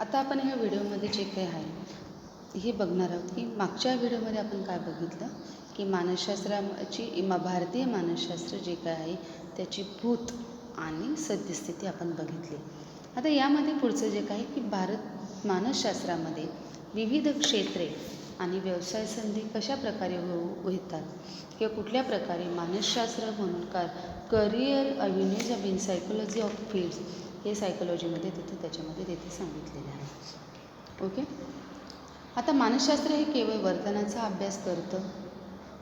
आता आपण ह्या व्हिडिओमध्ये जे काही आहे हे बघणार आहोत की मागच्या व्हिडिओमध्ये आपण काय बघितलं की मानसशास्त्राची भारतीय मानसशास्त्र जे काय आहे त्याची भूत आणि सद्यस्थिती आपण बघितली. आता यामध्ये पुढचं जे काय की मानसशास्त्रामध्ये विविध क्षेत्रे आणि व्यवसाय संधी कशा प्रकारे होतात किंवा कुठल्या प्रकारे मानसशास्त्र म्हणून career avenues of in psychology of fields हे सायकोलॉजीमध्ये त्याच्यामध्ये सांगितलेले आहे. ओके. आता मानसशास्त्र हे केवळ वर्तनाचा अभ्यास करतं,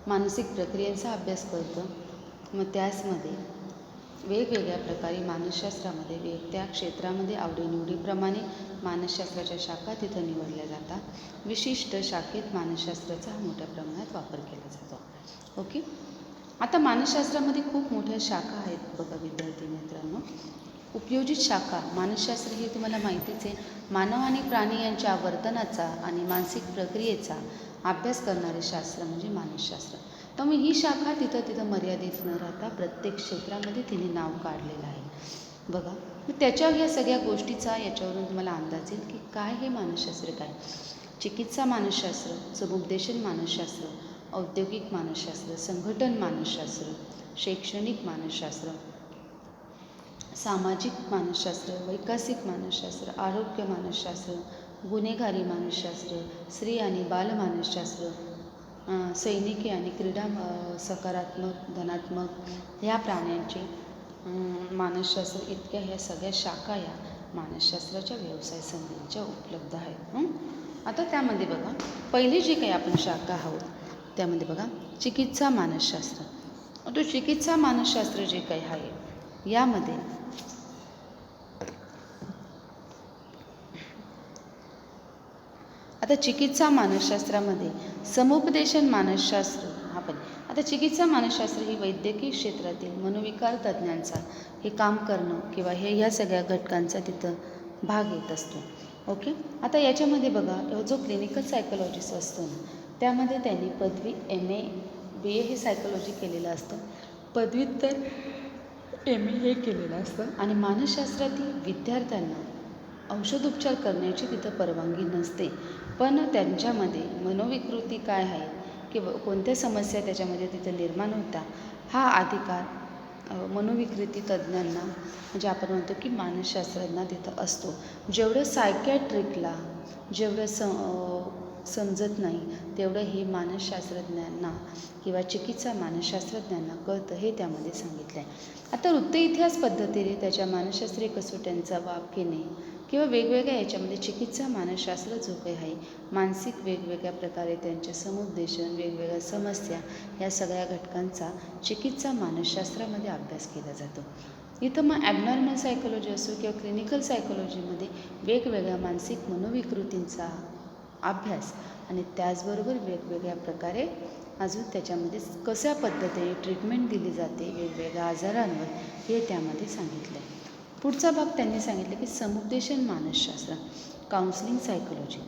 मानसिक प्रक्रियांचा अभ्यास करतं. मग त्याचमध्ये वेगवेगळ्या प्रकारे मानसशास्त्रामध्ये त्या क्षेत्रामध्ये आवडीनिवडीप्रमाणे मानसशास्त्राच्या शाखा तिथं निवडल्या जातात. विशिष्ट शाखेत मानसशास्त्राचा मोठ्या प्रमाणात वापर केला जातो. ओके. आता मानसशास्त्रामध्ये खूप मोठ्या शाखा आहेत बघा विद्यार्थी मित्रांनो. उपयोजित शाखा मानसशास्त्र हे तुम्हाला माहितीच आहे. मानव आणि प्राणी यांच्या वर्तनाचा आणि मानसिक प्रक्रियेचा अभ्यास करणारे शास्त्र म्हणजे मानसशास्त्र. त्यामुळे ही शाखा तिथं मर्यादित न राहता प्रत्येक क्षेत्रामध्ये तिने नाव काढलेलं आहे. बघा त्याच्या या सगळ्या गोष्टीचा याच्यावरून तुम्हाला अंदाज येईल की काय हे मानसशास्त्र काय. चिकित्सा मानसशास्त्र, समुपदेशन मानसशास्त्र, औद्योगिक मानसशास्त्र, संघटन मानसशास्त्र, शैक्षणिक मानसशास्त्र, सामाजिक मानसशास्त्र, वैकासिक मानसशास्त्र, आरोग्य मानसशास्त्र, गुन्हेगारी मानसशास्त्र, स्त्री आणि बाल मानसशास्त्र, सैनिकी आणि क्रीडा सकारात्मक धनात्मक ह्या प्राण्यांचे मानसशास्त्र इतक्या ह्या सगळ्या शाखा या मानसशास्त्राच्या व्यवसाय संधींच्या उपलब्ध आहेत. आता त्यामध्ये बघा पहिली जी काही आपण शाखा आहोत त्यामध्ये बघा चिकित्सा मानसशास्त्र. तो चिकित्सा मानसशास्त्र जे काही आहे यामध्ये आता चिकित्सा मानसशास्त्रामध्ये समुपदेशन मानसशास्त्र आता चिकित्सा मानसशास्त्र ही वैद्यकीय क्षेत्रातील मनोविकार तज्ज्ञांचा हे काम करणं किंवा ह्या सगळ्या घटकांचा तिथं भाग येत असतो. ओके. आता याच्यामध्ये बघा जो क्लिनिकल सायकोलॉजिस्ट असतो ना त्यामध्ये त्यांनी पदवी MA BA हे सायकोलॉजी केलेलं असतं, पदव्युत्तर MA हे केलेलं असतं आणि मानसशास्त्रातील विद्यार्थ्यांना औषधोपचार करण्याची तिथं परवानगी नसते. पण त्यांच्यामध्ये मनोविकृती काय आहे किंवा कोणत्या समस्या त्याच्यामध्ये तिथं निर्माण होता हा अधिकार मनोविकृती तज्ज्ञांना म्हणजे आपण म्हणतो की मानसशास्त्रज्ञांना तिथं असतो. जेवढं सायकॅट्रिकला जेवढं समजत नाही तेवढं हे मानसशास्त्रज्ञांना किंवा चिकित्सा मानसशास्त्रज्ञांना कळतं हे त्यामध्ये सांगितलं आहे. आता वृत्त इतिहास पद्धतीने त्याच्या मानसशास्त्रीय कसोट्यांचा वाप घेणे किंवा वेगवेगळ्या याच्यामध्ये चिकित्सा मानसशास्त्र जो काही आहे मानसिक वेगवेगळ्या प्रकारे त्यांचे समुपदेशन वेगवेगळ्या समस्या या सगळ्या घटकांचा चिकित्सा मानसशास्त्रामध्ये अभ्यास केला जातो. इथं मग ॲबनॉर्मल सायकोलॉजी असो किंवा क्लिनिकल सायकोलॉजीमध्ये वेगवेगळ्या मानसिक मनोविकृतींचा अभ्यास आणि त्याचबरोबर वेगवेगळ्या प्रकारे अजून त्याच्यामध्ये कशा पद्धतीने ट्रीटमेंट दिली जाते वेगवेगळ्या आजारांवर हे त्यामध्ये सांगितलं आहे. पुढचा भाग त्यांनी सांगितलं की समुपदेशन मानसशास्त्र काउन्सिलिंग सायकोलॉजी.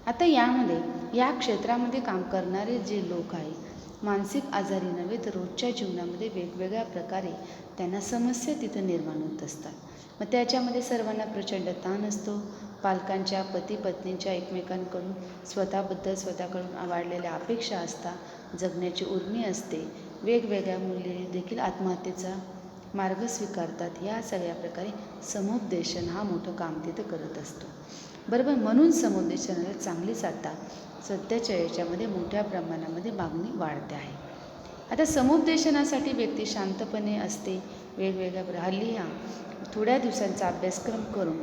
आता यामध्ये या क्षेत्रामध्ये काम करणारे जे लोक आहेत मानसिक आजारी नव्हे तर रोजच्या जीवनामध्ये वेगवेगळ्या प्रकारे त्यांना समस्या तिथं निर्माण होत असतात. मग त्याच्यामध्ये सर्वांना प्रचंड ताण असतो. पालकांच्या पती पत्नींच्या एकमेकांकडून स्वतःकडून वाढलेल्या अपेक्षा असतात, जगण्याची उर्मी असते, वेगवेगळ्या मुले देखील आत्महत्येचा मार्ग स्वीकारतात. या सगळ्या प्रकारे समुपदेशन हा मोठं काम तिथं करत असतो. बरोबर. म्हणून समुपदेशनाला चांगलीच आता सध्याच्या याच्यामध्ये मोठ्या प्रमाणामध्ये मागणी वाढते आहे. आता समुपदेशनासाठी व्यक्ती शांतपणे असते. वेगवेगळ्या हल्ली थोड्या दिवसांचा अभ्यासक्रम करून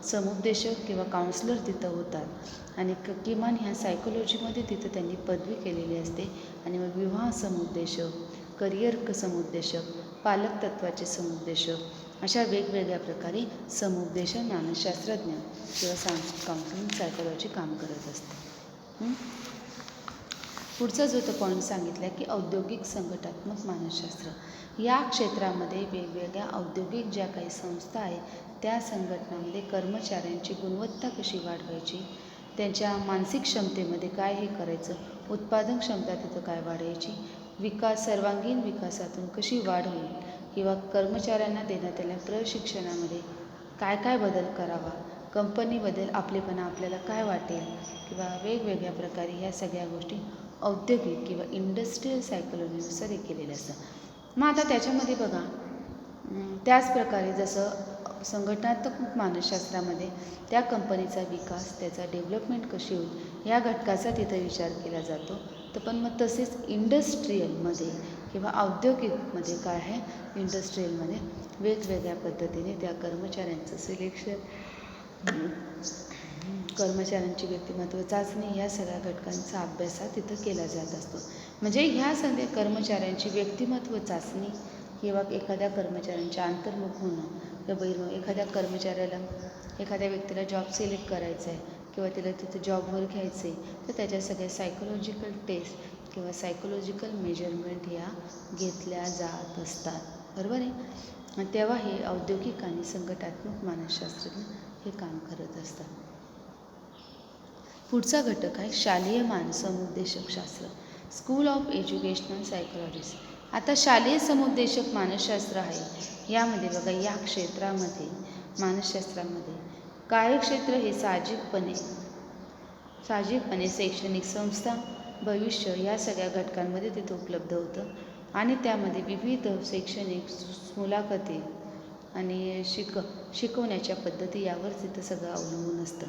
समुपदेशक किंवा काउन्सलर तिथं होतात आणि किमान ह्या सायकोलॉजीमध्ये तिथं त्यांनी पदवी केलेली असते. आणि मग विवाह समुपदेशक, करिअर समुपदेशक, पालक तत्वाचे समुपदेशक अशा वेगवेगळ्या प्रकारे समुपदेशन मानसशास्त्रज्ञ किंवा काउन्सिलिंग सायकोलॉजी काम करत असते. पुढचा जो तो पॉईंट सांगितला की औद्योगिक संघटनात्मक मानसशास्त्र. या क्षेत्रामध्ये वेगवेगळ्या औद्योगिक ज्या काही संस्था आहेत त्या संघटनांमध्ये कर्मचाऱ्यांची गुणवत्ता कशी वाढवायची, त्यांच्या मानसिक क्षमतेमध्ये काय हे करायचं, उत्पादन क्षमता तिथं काय वाढवायची, सर्वांगीण विकासातून कशी वाढ होईल किंवा कर्मचाऱ्यांना देण्यात आलेल्या प्रशिक्षणामध्ये काय काय बदल करावा कंपनीबद्दल आपलेपणा आपल्याला काय वाटेल किंवा वेगवेगळ्या प्रकारे ह्या सगळ्या गोष्टी औद्योगिक किंवा इंडस्ट्रीयल सायकोलॉजीनुसार हे केलेलं असतं. मग आता त्याच्यामध्ये बघा त्याचप्रकारे जसं संघटनात्मक मानसशास्त्रामध्ये त्या कंपनीचा विकास त्याचा डेव्हलपमेंट कशी होईल ह्या घटकाचा तिथं विचार केला जातो. तर पण मग तसेच इंडस्ट्रीयलमध्ये किंवा औद्योगिकमध्ये काय आहे इंडस्ट्रीयलमध्ये वेगवेगळ्या पद्धतीने त्या कर्मचाऱ्यांचं सिलेक्शन कर्मचाऱ्यांची व्यक्तिमत्व चाचणी या सगळ्या घटकांचा अभ्यास हा तिथं केला जात असतो. म्हणजे ह्या सगळ्या कर्मचाऱ्यांची व्यक्तिमत्व चाचणी किंवा एखाद्या कर्मचाऱ्यांच्या अंतर्मुख होणं किंवा बहिर्मुख एखाद्या कर्मचाऱ्याला एखाद्या व्यक्तीला जॉब सिलेक्ट करायचा आहे किंवा तिला तिथं जॉबवर घ्यायचं आहे तर त्याच्या सगळ्या सायकोलॉजिकल टेस्ट किंवा सायकोलॉजिकल मेजरमेंट ह्या घेतल्या जात असतात. बरोबर आहे. तेव्हा हे औद्योगिक आणि संघटनात्मक मानसशास्त्रज्ञ हे काम करत असतात. पुढचा घटक आहे शालेय समुपदेशक शास्त्र, स्कूल ऑफ एज्युकेशनल सायकोलॉजिस्ट. आता शालेय समुपदेशक मानसशास्त्र आहे. यामध्ये बघा या क्षेत्रामध्ये मानसशास्त्रामध्ये कार्यक्षेत्र हे साहजिकपणे शैक्षणिक संस्था भविष्य या सगळ्या घटकांमध्ये तिथं उपलब्ध होतं आणि त्यामध्ये विविध शैक्षणिक मुलाखती आणि शिकवण्याच्या पद्धती यावर तिथं सगळं अवलंबून असतं.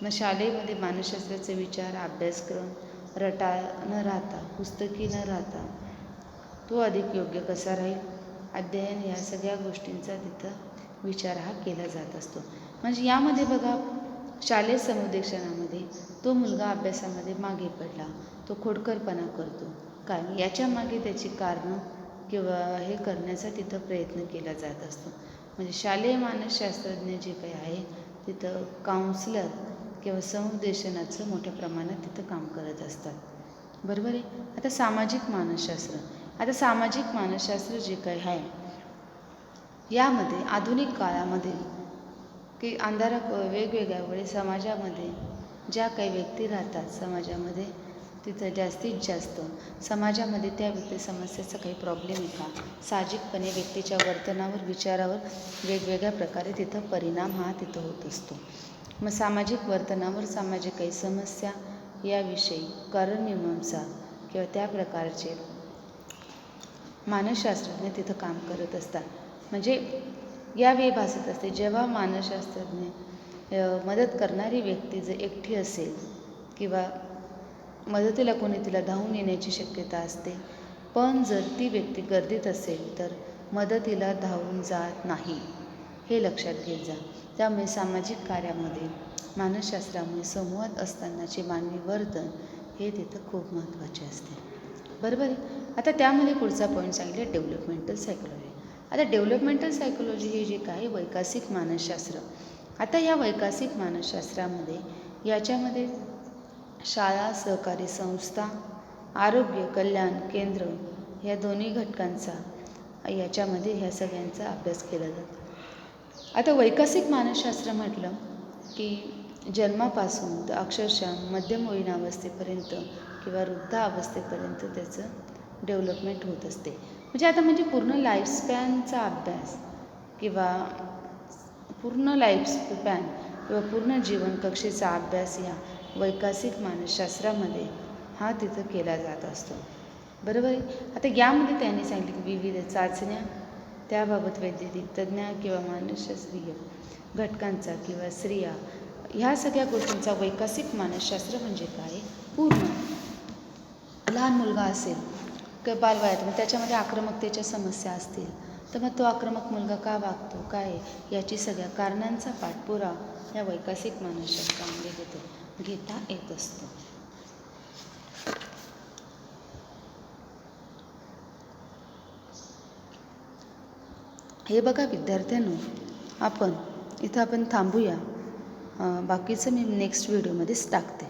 मग शाळेमध्ये मानसशास्त्राचे विचार अभ्यासक्रम न राहता पुस्तकी न राहता तो अधिक योग्य कसा राहील अध्ययन या सगळ्या गोष्टींचा तिथं विचार हा केला जात असतो. म्हणजे यामध्ये बघा शालेय समुपदेशनामध्ये तो मुलगा अभ्यासामध्ये मागे पडला तो खोडकरपणा करतो काय याच्या मागे त्याची कारणं किंवा हे करण्याचा तिथं प्रयत्न केला जात असतो. म्हणजे शालेय मानसशास्त्रज्ञ जे काही आहे तिथं काउन्सिलर किंवा समुपदेशनाचं मोठ्या प्रमाणात तिथं काम करत असतात. बरोबर आहे. आता सामाजिक मानसशास्त्र जे काही आहे यामध्ये आधुनिक काळामध्ये की वेगवेगळ्या वेळी समाजामध्ये ज्या काही व्यक्ती राहतात समाजामध्ये तिथं जास्तीत जास्त समाजामध्ये त्या व्यक्ती समस्येचा काही प्रॉब्लेम आहे का साहजिकपणे व्यक्तीच्या वर्तनावर विचारावर वेगवेगळ्या प्रकारे तिथं परिणाम हा तिथं होत असतो. मग सामाजिक वर्तनावर सामाजिक काही समस्या याविषयी कारणमीमांसा किंवा त्या प्रकारचे मानसशास्त्रज्ञ तिथं काम करत असतात. म्हणजे यावेळी भासत असते जेव्हा मानसशास्त्रज्ञ मदत करणारी व्यक्ती जर एकटी असेल किंवा मदतीला कोणी तिला धावून येण्याची शक्यता असते पण जर ती व्यक्ती गर्दीत असेल तर मदतीला धावून जात नाही हे लक्षात घेत जा. त्यामुळे सामाजिक कार्यामध्ये मानसशास्त्रामुळे समूहात असतानाचे मानवी वर्तन हे तिथं खूप महत्त्वाचे असते. बरोबर आहे. आता त्यामध्ये पुढचा पॉईंट सांगितले डेव्हलपमेंटल सायकोलॉजी. आता डेव्हलपमेंटल सायकोलॉजी हे जे काय वैकसिक मानसशास्त्र. आता या वैकसिक मानसशास्त्रामध्ये याच्यामध्ये शाळा सहकारी संस्था आरोग्य कल्याण केंद्र ह्या दोन्ही घटकांचा याच्यामध्ये ह्या सगळ्यांचा अभ्यास केला जातो. आता वैकसिक मानसशास्त्र म्हटलं की जन्मापासून तर अक्षरशः मध्यमवयीन अवस्थेपर्यंत किंवा वृद्धावस्थेपर्यंत त्याचं डेव्हलपमेंट होत असते. म्हणजे पूर्ण लाईफस्पॅनचा अभ्यास किंवा पूर्ण लाईफस्पॅन किंवा पूर्ण जीवनकक्षेचा अभ्यास या वैकसिक मानसशास्त्रामध्ये हा तिथं केला जात असतो. बरोबर आहे. आता यामध्ये त्यांनी सांगितले की विविध चाचण्या त्याबाबत वैद्यकीय तज्ज्ञ किंवा मानसशास्त्रीय घटकांचा किंवा स्त्रिया ह्या सगळ्या गोष्टींचा वैकसिक मानसशास्त्र म्हणजे काय पूर्ण लहान मुलगा असेल किंवा बालवयात मग त्याच्यामध्ये आक्रमकतेच्या समस्या असतील तर मग तो आक्रमक मुलगा का वागतो काय याची सगळ्या कारणांचा पाठपुरावा या वैकसिक मानसशास्त्रामध्ये घेता येत असतो. हे बघा विद्यार्थ्यांनो आपण इथं थांबूया. बाकीचं मी नेक्स्ट व्हिडिओमध्ये सांगते.